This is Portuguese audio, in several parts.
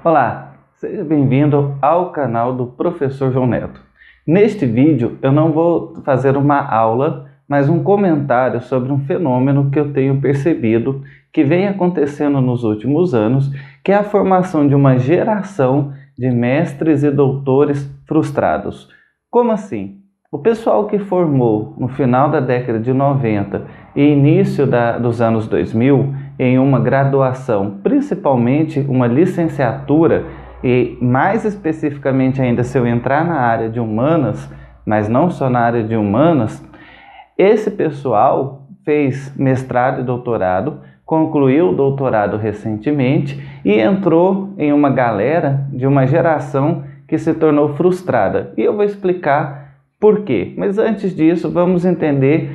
Olá, seja bem-vindo ao canal do Professor João Neto. Neste vídeo eu não vou fazer uma aula, mas um comentário sobre um fenômeno que eu tenho percebido que vem acontecendo nos últimos anos, que é a formação de uma geração de mestres e doutores frustrados. Como assim? O pessoal que formou no final da década de 90 e início dos anos 2000 em uma graduação, principalmente uma licenciatura, e mais especificamente ainda se eu entrar na área de humanas, mas não só na área de humanas, esse pessoal fez mestrado e doutorado, concluiu o doutorado recentemente e entrou em uma galera de uma geração que se tornou frustrada. E eu vou explicar por quê. Mas antes disso, vamos entender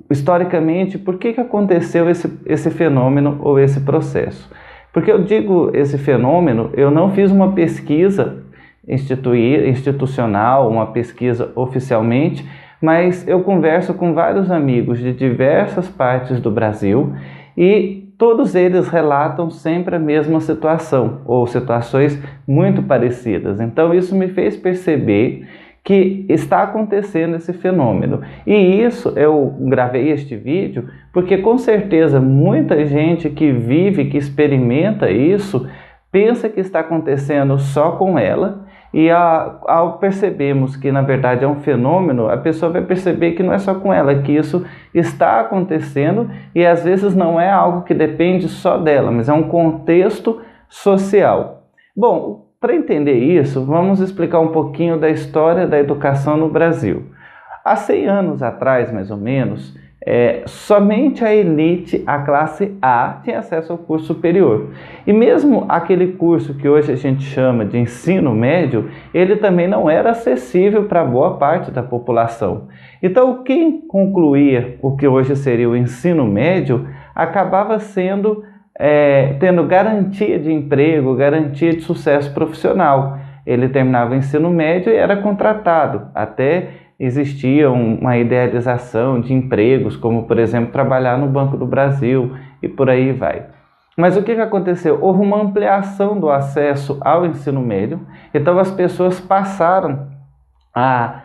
historicamente por que aconteceu esse fenômeno ou esse processo. Porque eu digo esse fenômeno, eu não fiz uma pesquisa institucional, uma pesquisa oficialmente, mas eu converso com vários amigos de diversas partes do Brasil e todos eles relatam sempre a mesma situação, ou situações muito parecidas. Então isso me fez perceber que está acontecendo esse fenômeno. E isso, eu gravei este vídeo porque com certeza muita gente que vive, que experimenta isso, pensa que está acontecendo só com ela, e ao percebermos que na verdade é um fenômeno, a pessoa vai perceber que não é só com ela, que isso está acontecendo e às vezes não é algo que depende só dela, mas é um contexto social. Bom, para entender isso, vamos explicar um pouquinho da história da educação no Brasil. Há 100 anos atrás, mais ou menos, somente a elite, a classe A, tinha acesso ao curso superior. E mesmo aquele curso que hoje a gente chama de ensino médio, ele também não era acessível para boa parte da população. Então, quem concluía o que hoje seria o ensino médio, acabava tendo garantia de emprego, garantia de sucesso profissional. Ele terminava o ensino médio e era contratado. Até existia uma idealização de empregos, como por exemplo trabalhar no Banco do Brasil e por aí vai. Mas o que aconteceu? Houve uma ampliação do acesso ao ensino médio, então as pessoas passaram a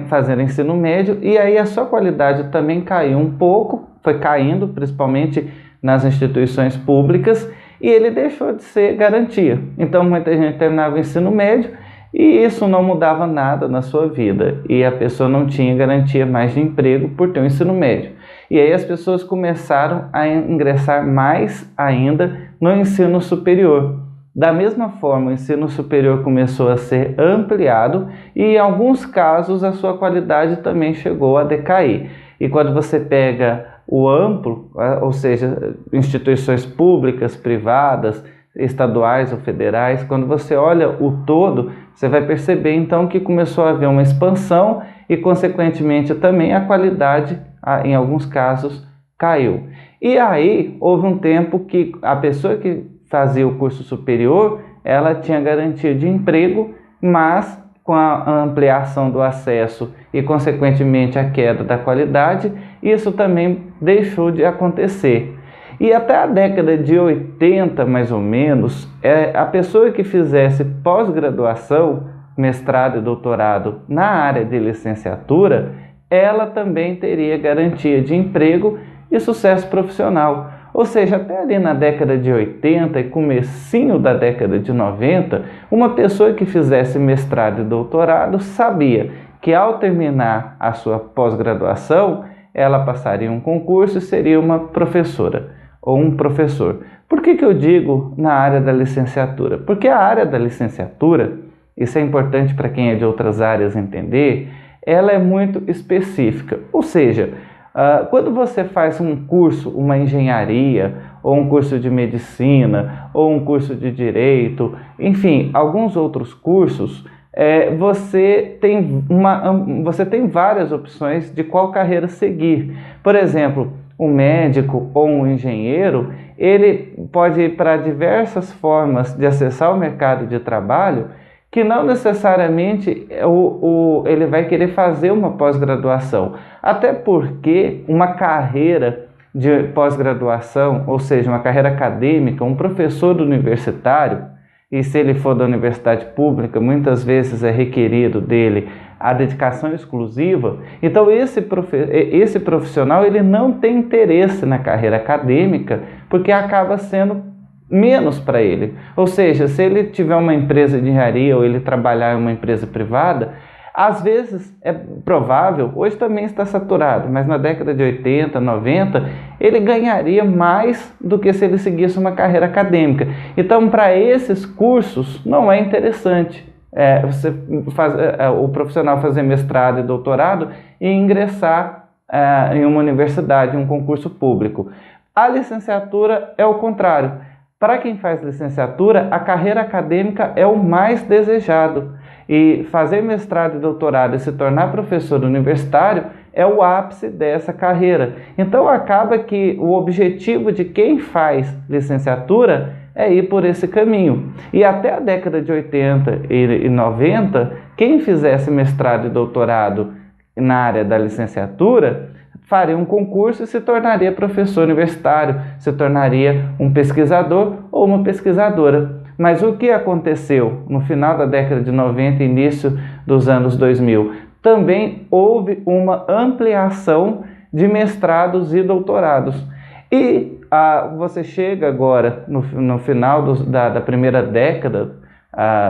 fazer ensino médio e aí a sua qualidade também caiu um pouco, foi caindo principalmente nas instituições públicas, e ele deixou de ser garantia. Então muita gente terminava o ensino médio e isso não mudava nada na sua vida, e a pessoa não tinha garantia mais de emprego por ter um ensino médio. E aí as pessoas começaram a ingressar mais ainda no ensino superior. Da mesma forma, o ensino superior começou a ser ampliado e em alguns casos a sua qualidade também chegou a decair. E quando você pega o amplo, ou seja, instituições públicas, privadas, estaduais ou federais, quando você olha o todo, você vai perceber então que começou a haver uma expansão e consequentemente também a qualidade, em alguns casos, caiu. E aí houve um tempo que a pessoa que fazia o curso superior, ela tinha garantia de emprego, mas com a ampliação do acesso e consequentemente a queda da qualidade, isso também deixou de acontecer. E até a década de 80, mais ou menos, a pessoa que fizesse pós-graduação, mestrado e doutorado na área de licenciatura, ela também teria garantia de emprego e sucesso profissional. Ou seja, até ali na década de 80 e comecinho da década de 90, uma pessoa que fizesse mestrado e doutorado sabia que ao terminar a sua pós-graduação, ela passaria um concurso e seria uma professora ou um professor. Por que eu digo na área da licenciatura? Porque a área da licenciatura, isso é importante para quem é de outras áreas entender, ela é muito específica. Ou seja, quando você faz um curso, uma engenharia, ou um curso de medicina, ou um curso de direito, enfim, alguns outros cursos, você tem várias opções de qual carreira seguir. Por exemplo, um médico ou um engenheiro, ele pode ir para diversas formas de acessar o mercado de trabalho, que não necessariamente ele vai querer fazer uma pós-graduação. Até porque uma carreira de pós-graduação, ou seja, uma carreira acadêmica, um professor universitário, e se ele for da universidade pública, muitas vezes é requerido dele a dedicação exclusiva. Então esse profissional ele não tem interesse na carreira acadêmica, porque acaba sendo menos para ele. Ou seja, se ele tiver uma empresa de engenharia ou ele trabalhar em uma empresa privada, às vezes é provável, hoje também está saturado, mas na década de 80, 90, ele ganharia mais do que se ele seguisse uma carreira acadêmica. Então, para esses cursos, não é interessante o profissional fazer mestrado e doutorado e ingressar em uma universidade, em um concurso público. A licenciatura é o contrário. Para quem faz licenciatura, a carreira acadêmica é o mais desejado. E fazer mestrado e doutorado e se tornar professor universitário é o ápice dessa carreira. Então acaba que o objetivo de quem faz licenciatura é ir por esse caminho. E até a década de 80 e 90, quem fizesse mestrado e doutorado na área da licenciatura faria um concurso e se tornaria professor universitário, se tornaria um pesquisador ou uma pesquisadora. Mas o que aconteceu no final da década de 90 e início dos anos 2000? Também houve uma ampliação de mestrados e doutorados. E você chega agora, no final da primeira década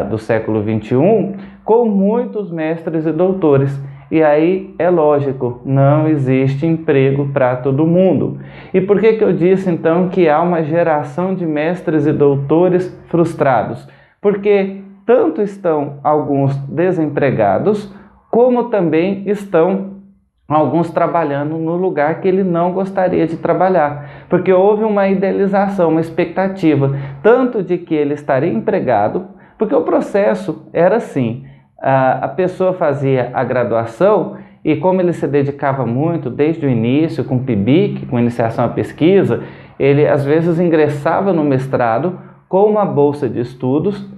do século XXI, com muitos mestres e doutores. E aí é lógico, não existe emprego para todo mundo. E por que eu disse então que há uma geração de mestres e doutores frustrados? Porque tanto estão alguns desempregados, como também estão alguns trabalhando no lugar que ele não gostaria de trabalhar. Porque houve uma idealização, uma expectativa, tanto de que ele estaria empregado, porque o processo era assim. A pessoa fazia a graduação e como ele se dedicava muito desde o início com PIBIC, com iniciação à pesquisa, ele às vezes ingressava no mestrado com uma bolsa de estudos,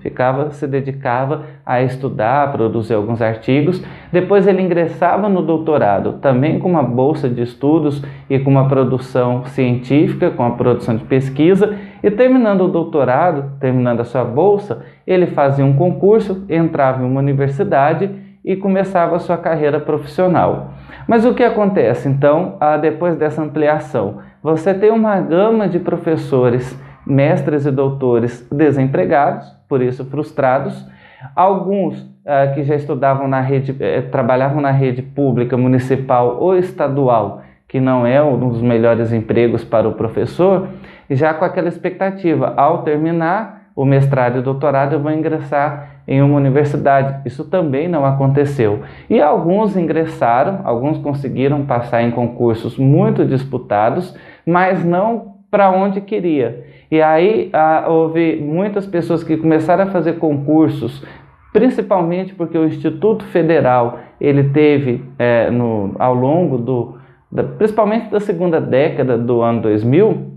se dedicava a estudar, a produzir alguns artigos. Depois ele ingressava no doutorado, também com uma bolsa de estudos e com uma produção científica, com a produção de pesquisa. E terminando o doutorado, terminando a sua bolsa, ele fazia um concurso, entrava em uma universidade e começava a sua carreira profissional. Mas o que acontece, então, depois dessa ampliação? Você tem uma gama de professores, mestres e doutores desempregados, por isso frustrados, alguns que já estudavam trabalhavam na rede pública, municipal ou estadual, que não é um dos melhores empregos para o professor, já com aquela expectativa, ao terminar o mestrado e doutorado eu vou ingressar em uma universidade. Isso também não aconteceu. E alguns ingressaram, alguns conseguiram passar em concursos muito disputados, mas não para onde queria. E aí houve muitas pessoas que começaram a fazer concursos, principalmente porque o Instituto Federal ele teve ao longo principalmente da segunda década do ano 2000,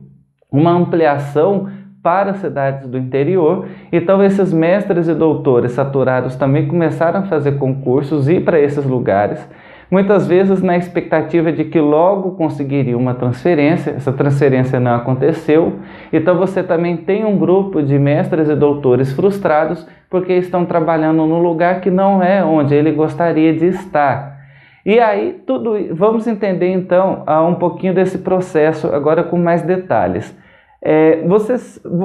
uma ampliação para cidades do interior. Então esses mestres e doutores saturados também começaram a fazer concursos e ir para esses lugares, muitas vezes na expectativa de que logo conseguiria uma transferência. Essa transferência não aconteceu. Então você também tem um grupo de mestres e doutores frustrados porque estão trabalhando no lugar que não é onde ele gostaria de estar. E aí, vamos entender então um pouquinho desse processo agora com mais detalhes.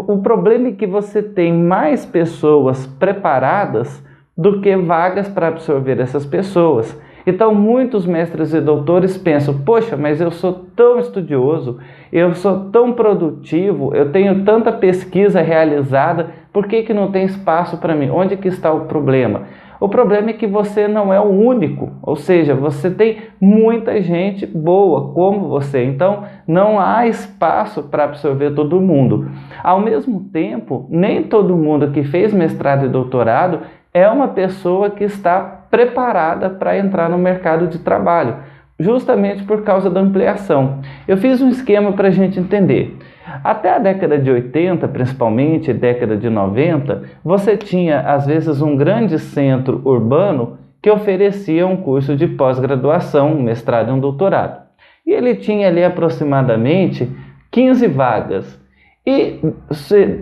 O problema é que você tem mais pessoas preparadas do que vagas para absorver essas pessoas. Então muitos mestres e doutores pensam, poxa, mas eu sou tão estudioso, eu sou tão produtivo, eu tenho tanta pesquisa realizada, por que não tem espaço para mim? Onde que está o problema? O problema é que você não é o único, ou seja, você tem muita gente boa como você, então não há espaço para absorver todo mundo. Ao mesmo tempo, nem todo mundo que fez mestrado e doutorado é uma pessoa que está preparada para entrar no mercado de trabalho, justamente por causa da ampliação. Eu fiz um esquema para a gente entender. Até a década de 80, principalmente, década de 90, você tinha, às vezes, um grande centro urbano que oferecia um curso de pós-graduação, um mestrado e um doutorado. E ele tinha ali aproximadamente 15 vagas. E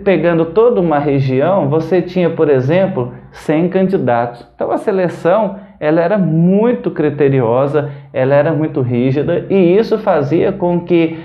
pegando toda uma região, você tinha, por exemplo, 100 candidatos. Então a seleção ela era muito criteriosa, ela era muito rígida, e isso fazia com que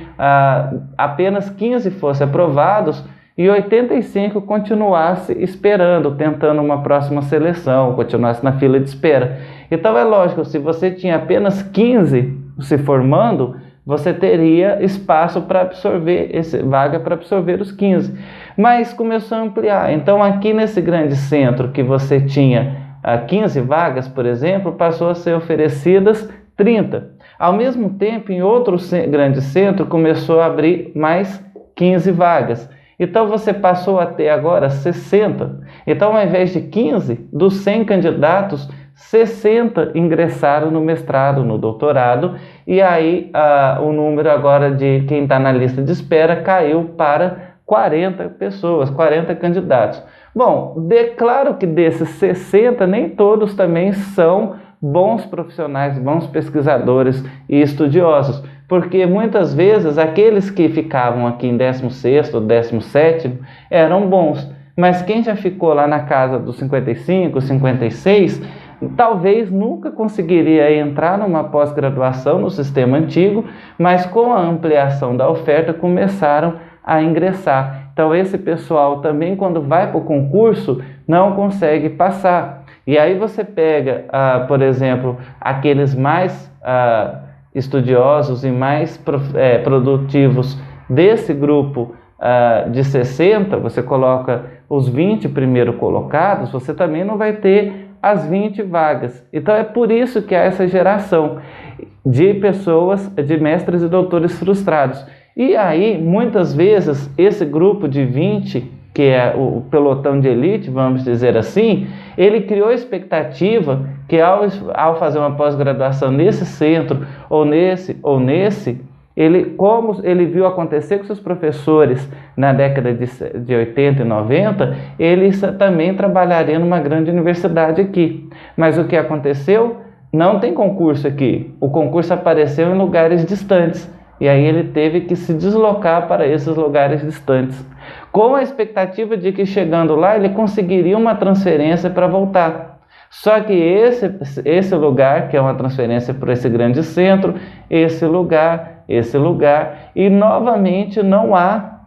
apenas 15 fossem aprovados e 85 continuasse esperando, tentando uma próxima seleção, continuasse na fila de espera. Então é lógico, se você tinha apenas 15 se formando, você teria espaço para absorver, vaga para absorver os 15. Mas começou a ampliar. Então aqui nesse grande centro que você tinha 15 vagas, por exemplo, passou a ser oferecidas 30. Ao mesmo tempo, em outro grande centro, começou a abrir mais 15 vagas. Então você passou a ter agora 60. Então, ao invés de 15, dos 100 candidatos, 60 ingressaram no mestrado, no doutorado, e aí o número agora de quem está na lista de espera caiu para 40 pessoas, 40 candidatos. Bom, claro que desses 60, nem todos também são bons profissionais, bons pesquisadores e estudiosos, porque muitas vezes aqueles que ficavam aqui em 16º, 17º eram bons, mas quem já ficou lá na casa dos 55, 56, talvez nunca conseguiria entrar numa pós-graduação no sistema antigo, mas com a ampliação da oferta começaram a ingressar. Então esse pessoal também, quando vai para o concurso, não consegue passar. E aí você pega, por exemplo, aqueles mais estudiosos e mais produtivos desse grupo de 60, você coloca os 20 primeiro colocados, você também não vai ter as 20 vagas. Então é por isso que há essa geração de pessoas, de mestres e doutores frustrados. E aí, muitas vezes, esse grupo de 20, que é o pelotão de elite, vamos dizer assim, ele criou a expectativa que ao fazer uma pós-graduação nesse centro, ou nesse, como ele viu acontecer com seus professores na década de 80 e 90, ele também trabalharia numa grande universidade aqui. Mas o que aconteceu? Não tem concurso aqui. O concurso apareceu em lugares distantes. E aí ele teve que se deslocar para esses lugares distantes, com a expectativa de que chegando lá ele conseguiria uma transferência para voltar. Só que esse lugar, que é uma transferência para esse grande centro, esse lugar, e novamente não há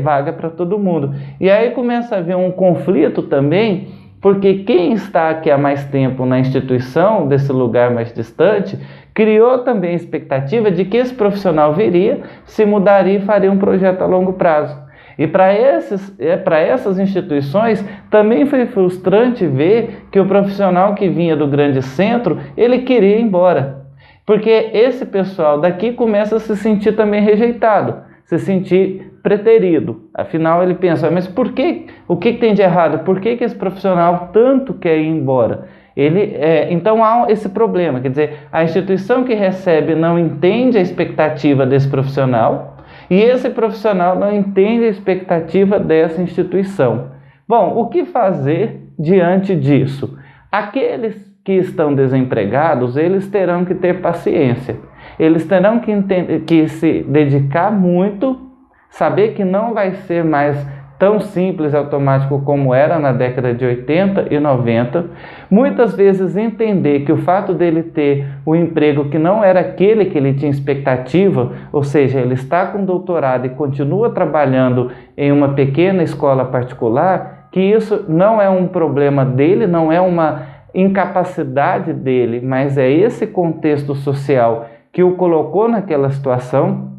vaga para todo mundo. E aí começa a haver um conflito também, porque quem está aqui há mais tempo na instituição, desse lugar mais distante, criou também a expectativa de que esse profissional viria, se mudaria e faria um projeto a longo prazo. E para essas instituições também foi frustrante ver que o profissional que vinha do grande centro, ele queria ir embora. Porque esse pessoal daqui começa a se sentir também rejeitado, se sentir preterido. Afinal, ele pensa, mas por quê? O que tem de errado? Por que esse profissional tanto quer ir embora? Então há esse problema, quer dizer, a instituição que recebe não entende a expectativa desse profissional e esse profissional não entende a expectativa dessa instituição. Bom, o que fazer diante disso? Aqueles que estão desempregados, eles terão que ter paciência, eles terão que se dedicar muito, saber que não vai ser mais tão simples e automático como era na década de 80 e 90, muitas vezes entender que o fato dele ter um emprego que não era aquele que ele tinha expectativa, ou seja, ele está com doutorado e continua trabalhando em uma pequena escola particular, que isso não é um problema dele, não é uma incapacidade dele, mas é esse contexto social que o colocou naquela situação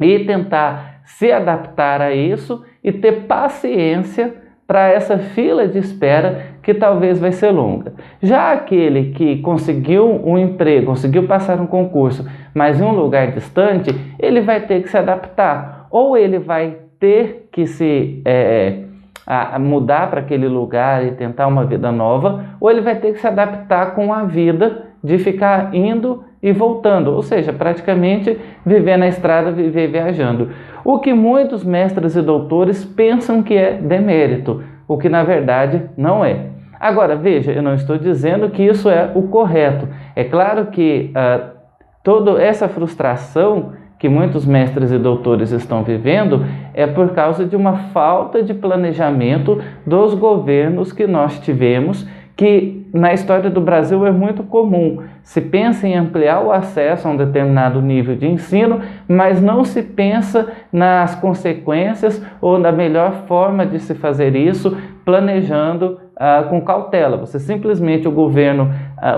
e tentar se adaptar a isso e ter paciência para essa fila de espera que talvez vai ser longa. Já aquele que conseguiu um emprego, conseguiu passar um concurso, mas em um lugar distante, ele vai ter que se adaptar. Ou ele vai ter que se mudar para aquele lugar e tentar uma vida nova, ou ele vai ter que se adaptar com a vida de ficar indo e voltando, ou seja, praticamente viver na estrada, viver viajando. O que muitos mestres e doutores pensam que é demérito, o que na verdade não é. Agora, veja, eu não estou dizendo que isso é o correto. É claro que toda essa frustração que muitos mestres e doutores estão vivendo é por causa de uma falta de planejamento dos governos que nós tivemos, que na história do Brasil é muito comum. Se pensa em ampliar o acesso a um determinado nível de ensino, mas não se pensa nas consequências ou na melhor forma de se fazer isso, planejando com cautela.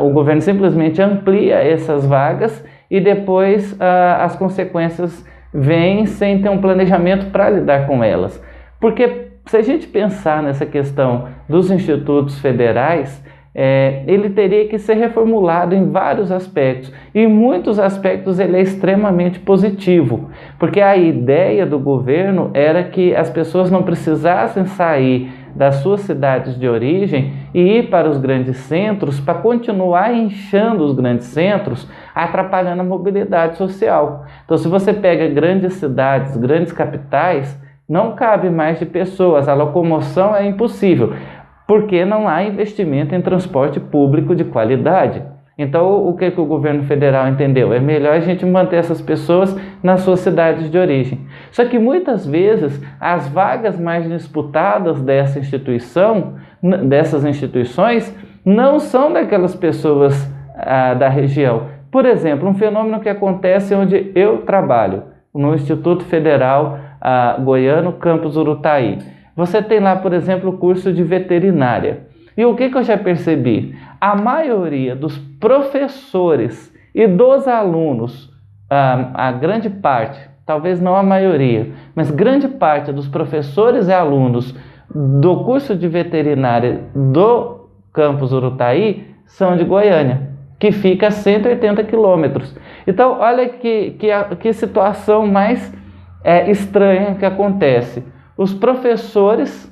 O governo simplesmente amplia essas vagas e depois as consequências vêm sem ter um planejamento para lidar com elas. Porque se a gente pensar nessa questão dos institutos federais, ele teria que ser reformulado em vários aspectos. E em muitos aspectos ele é extremamente positivo, porque a ideia do governo era que as pessoas não precisassem sair das suas cidades de origem e ir para os grandes centros para continuar inchando os grandes centros, atrapalhando a mobilidade social. Então, se você pega grandes cidades, grandes capitais, não cabe mais de pessoas, a locomoção é impossível, porque não há investimento em transporte público de qualidade. Então, o que o governo federal entendeu? É melhor a gente manter essas pessoas nas suas cidades de origem. Só que muitas vezes as vagas mais disputadas dessas instituições não são daquelas pessoas da região. Por exemplo, um fenômeno que acontece onde eu trabalho, no Instituto Federal Goiano, Campus Urutaí. Você tem lá, por exemplo, o curso de veterinária. E o que eu já percebi? A maioria dos professores e dos alunos, a grande parte, talvez não a maioria, mas grande parte dos professores e alunos do curso de veterinária do Campus Urutaí são de Goiânia, que fica a 180 quilômetros. Então, olha que situação mais estranha que acontece. Os professores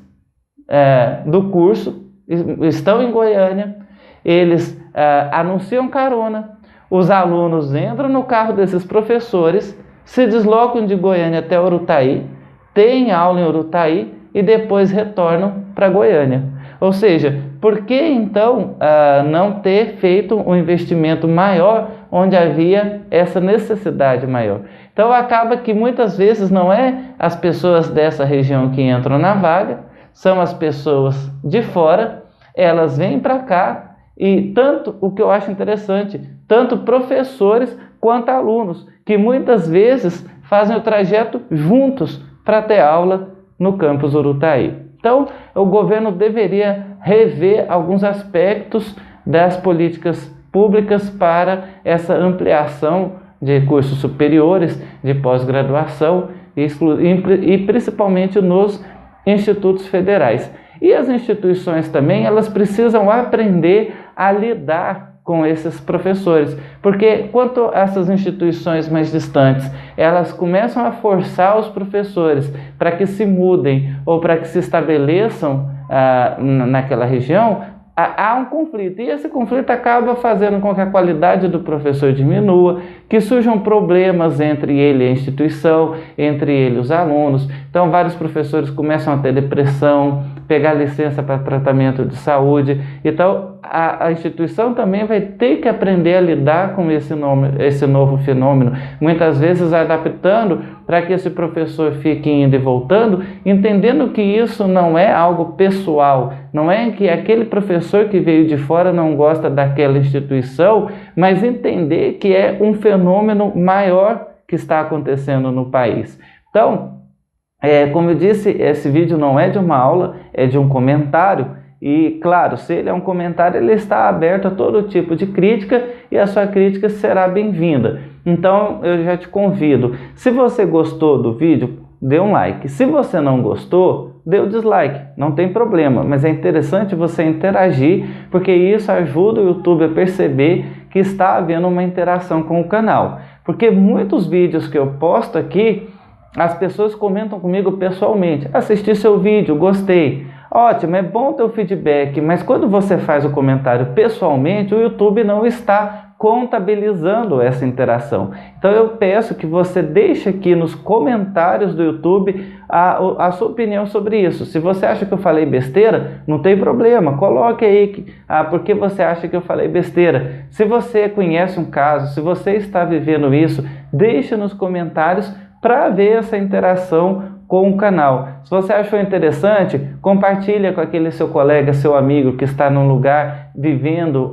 do curso estão em Goiânia, eles anunciam carona, os alunos entram no carro desses professores, se deslocam de Goiânia até Urutaí, têm aula em Urutaí e depois retornam para Goiânia. Ou seja, por que então não ter feito um investimento maior onde havia essa necessidade maior? Então acaba que muitas vezes não é as pessoas dessa região que entram na vaga, são as pessoas de fora, elas vêm para cá e tanto, o que eu acho interessante, tanto professores quanto alunos, que muitas vezes fazem o trajeto juntos para ter aula no Campus Urutaí. Então, o governo deveria rever alguns aspectos das políticas públicas para essa ampliação de cursos superiores, de pós-graduação e principalmente nos institutos federais. E as instituições também, elas precisam aprender a lidar com esses professores, porque quanto essas instituições mais distantes, elas começam a forçar os professores para que se mudem ou para que se estabeleçam naquela região, há um conflito, e esse conflito acaba fazendo com que a qualidade do professor diminua, que surjam problemas entre ele e a instituição, entre ele e os alunos. Então, vários professores começam a ter depressão, pegar licença para tratamento de saúde. Então, a instituição também vai ter que aprender a lidar com esse novo fenômeno, muitas vezes adaptando para que esse professor fique indo e voltando, entendendo que isso não é algo pessoal, não é que aquele professor que veio de fora não gosta daquela instituição, mas entender que é um fenômeno maior que está acontecendo no país. Então, como eu disse, esse vídeo não é de uma aula, é de um comentário. E, claro, se ele é um comentário, ele está aberto a todo tipo de crítica e a sua crítica será bem-vinda. Então, eu já te convido, se você gostou do vídeo, dê um like. Se você não gostou, dê o dislike, não tem problema. Mas é interessante você interagir, porque isso ajuda o YouTube a perceber que está havendo uma interação com o canal. Porque muitos vídeos que eu posto aqui, as pessoas comentam comigo pessoalmente. Assisti seu vídeo, gostei. Ótimo, é bom ter o feedback, mas quando você faz o comentário pessoalmente, o YouTube não está contabilizando essa interação. Então eu peço que você deixe aqui nos comentários do YouTube a sua opinião sobre isso. Se você acha que eu falei besteira, não tem problema, coloque aí por que você acha que eu falei besteira. Se você conhece um caso, se você está vivendo isso, deixe nos comentários para ver essa interação com o canal. Se você achou interessante, compartilha com aquele seu colega, seu amigo que está num lugar vivendo,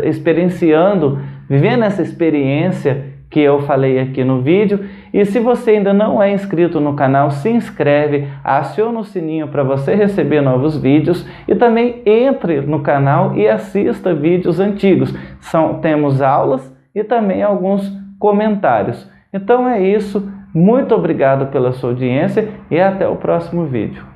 experienciando, vivendo essa experiência que eu falei aqui no vídeo. E se você ainda não é inscrito no canal, se inscreve, aciona o sininho para você receber novos vídeos e também entre no canal e assista vídeos antigos. Temos aulas e também alguns comentários. Então é isso. Muito obrigado pela sua audiência e até o próximo vídeo.